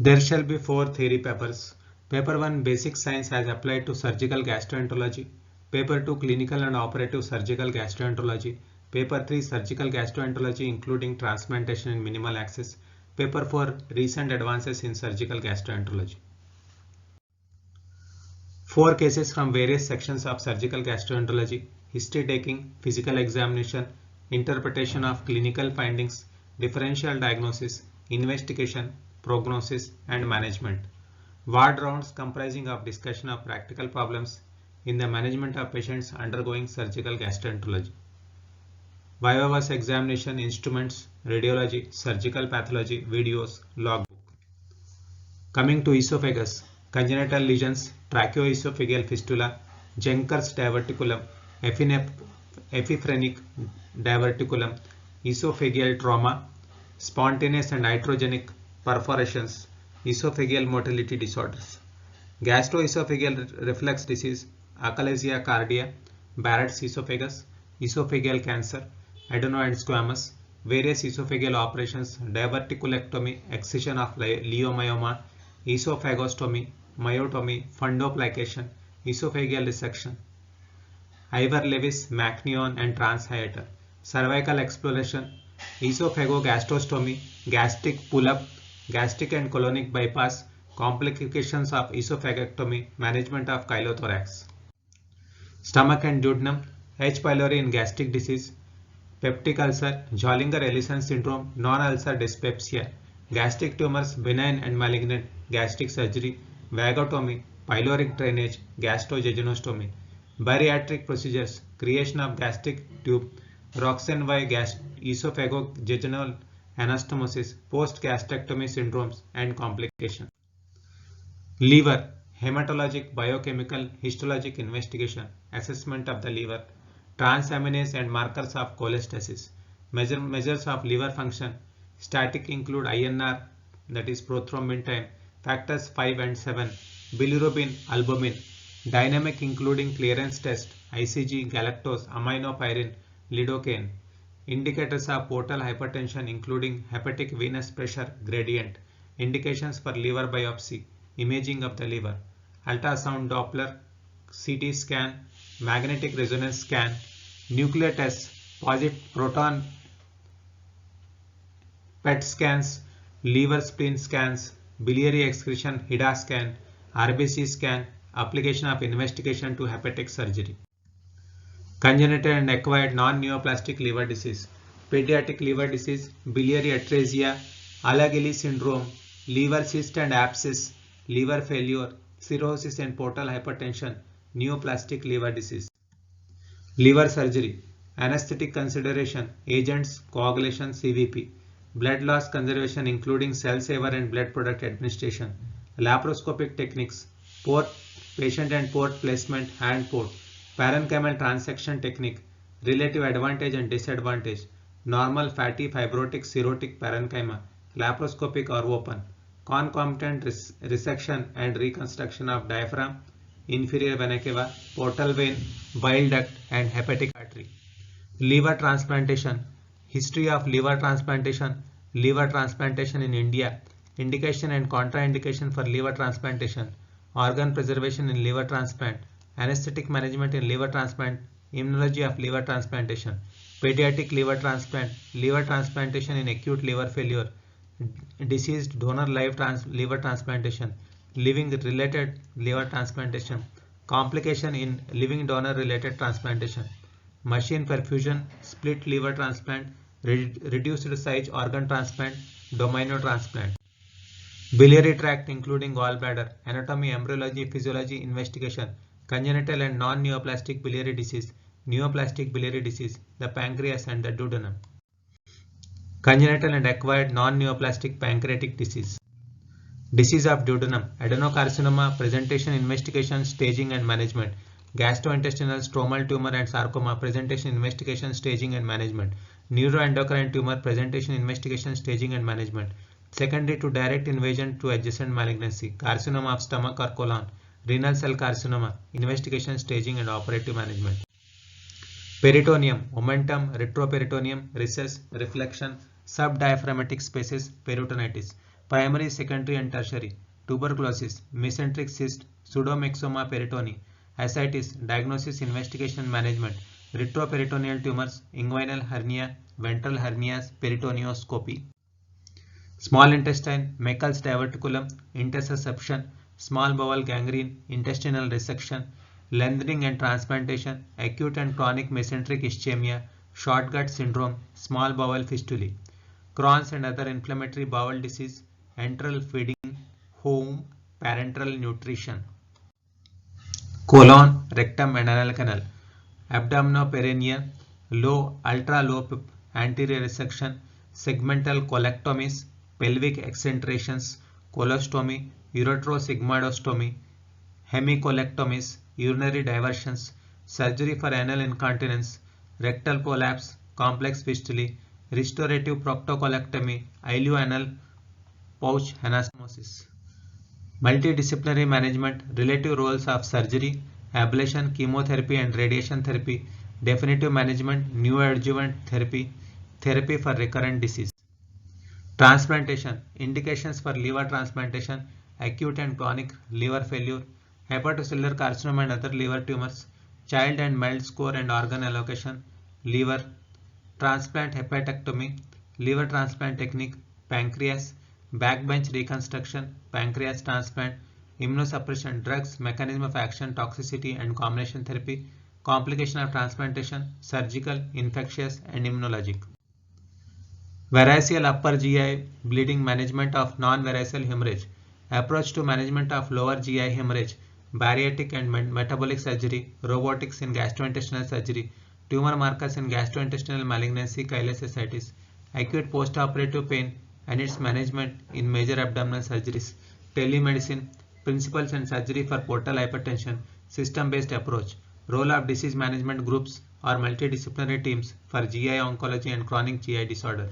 There shall be 4 theory papers. Paper 1 Basic Science as applied to surgical gastroenterology. Paper 2 Clinical and operative surgical gastroenterology. Paper 3 Surgical gastroenterology including transplantation and minimal access. Paper 4 Recent advances in surgical gastroenterology. 4 cases from various sections of surgical gastroenterology: history taking, physical examination, interpretation of clinical findings, differential diagnosis, investigation, prognosis, and management. Ward rounds comprising of discussion of practical problems in the management of patients undergoing surgical gastroenterology. Viva examination, instruments, radiology, surgical pathology, videos, logbook. Coming to esophagus, congenital lesions, tracheoesophageal fistula, Jenker's diverticulum, epiphrenic diverticulum, esophageal trauma, spontaneous and iatrogenic perforations, esophageal motility disorders, gastroesophageal reflux disease, achalasia cardia, Barrett's esophagus, esophageal cancer, adeno and squamous, various esophageal operations, diverticulectomy, excision of leiomyoma, esophagostomy, myotomy, fundoplication, esophageal resection, Ivor-Lewis, Macnion and transhiatal, cervical exploration, esophagogastrostomy, gastric pull-up, gastric and colonic bypass, complications of esophagectomy, management of chylothorax. Stomach and duodenum, H. pylori in gastric disease, peptic ulcer, Zollinger-Ellison syndrome, non-ulcer dyspepsia, gastric tumors, benign and malignant, gastric surgery, vagotomy, pyloric drainage, gastrojejunostomy, bariatric procedures, creation of gastric tube, Roxanne-Y esophagojejunostomy anastomosis, post-gastrectomy syndromes and complications. Liver, hematologic, biochemical, histologic investigation, assessment of the liver, transaminase and markers of cholestasis, measures of liver function, static include INR, that is prothrombin time, factors 5 and 7, bilirubin, albumin, dynamic including clearance test, ICG, galactose, aminopyrin, lidocaine, indicators of portal hypertension including hepatic venous pressure gradient, indications for liver biopsy, imaging of the liver, ultrasound Doppler, CT scan, magnetic resonance scan, nuclear tests, positive proton PET scans, liver spleen scans, biliary excretion HIDA scan, RBC scan, application of investigation to hepatic surgery. Congenital and acquired non-neoplastic liver disease, pediatric liver disease, biliary atresia, Alagili syndrome, liver cyst and abscess, liver failure, cirrhosis and portal hypertension, neoplastic liver disease. Liver surgery, anesthetic consideration, agents, coagulation, CVP, blood loss conservation including cell saver and blood product administration, laparoscopic techniques, port, patient and port placement, hand port, parenchymal transection technique, relative advantage and disadvantage, normal fatty fibrotic cirrhotic parenchyma, laparoscopic or open, concomitant resection and reconstruction of diaphragm, inferior vena cava, portal vein, bile duct and hepatic artery. Liver transplantation, history of liver transplantation in India, indication and contraindication for liver transplantation, organ preservation in liver transplant, anesthetic management in liver transplant, immunology of liver transplantation, pediatric liver transplantation in acute liver failure, deceased donor liver transplantation, living related liver transplantation, complication in living donor related transplantation, machine perfusion, split liver transplant, reduced size organ transplant, domino transplant. Biliary tract including gallbladder, anatomy, embryology, physiology, investigation, congenital and non-neoplastic biliary disease, neoplastic biliary disease, the pancreas and the duodenum. Congenital and acquired non-neoplastic pancreatic disease. Disease of duodenum, adenocarcinoma, presentation, investigation, staging and management, gastrointestinal stromal tumor and sarcoma, presentation, investigation, staging and management, neuroendocrine tumor, presentation, investigation, staging and management, secondary to direct invasion to adjacent malignancy, carcinoma of stomach or colon, renal cell carcinoma, investigation, staging and operative management. Peritoneum, omentum, retroperitoneum, recess, reflection, subdiaphragmatic spaces, peritonitis, primary, secondary and tertiary, tuberculosis, mesenteric cyst, pseudomyxoma peritonei, ascites, diagnosis, investigation, management, retroperitoneal tumors, inguinal hernia, ventral hernias, peritonioscopy. Small intestine, Meckel's diverticulum, intussusception, small bowel gangrene, intestinal resection, lengthening and transplantation, acute and chronic mesenteric ischemia, short gut syndrome, small bowel fistulae, Crohn's and other inflammatory bowel disease, enteral feeding, home, parenteral nutrition, colon, rectum and anal canal, abdominoperineal, low, ultra low anterior resection, segmental colectomies, pelvic excentrations, colostomy, ureterosigmoidostomy, hemicolectomies, urinary diversions, surgery for anal incontinence, rectal prolapse, complex fistulae, restorative proctocolectomy, ileoanal pouch anastomosis. Multidisciplinary management, relative roles of surgery, ablation, chemotherapy and radiation therapy, definitive management, neoadjuvant therapy, therapy for recurrent disease. Transplantation, indications for liver transplantation, acute and chronic liver failure, hepatocellular carcinoma and other liver tumors, child and MELD score and organ allocation, liver, transplant hepatectomy, liver transplant technique, pancreas, backbench reconstruction, pancreas transplant, immunosuppression, drugs, mechanism of action, toxicity and combination therapy, complication of transplantation, surgical, infectious and immunologic. Variceal upper GI bleeding, management of non-variceal hemorrhage, approach to management of lower GI hemorrhage, bariatric and metabolic surgery, robotics in gastrointestinal surgery, tumor markers in gastrointestinal malignancy, Kyles ascites, acute postoperative pain and its management in major abdominal surgeries, telemedicine, principles and surgery for portal hypertension, system-based approach, role of disease management groups or multidisciplinary teams for GI oncology and chronic GI disorder.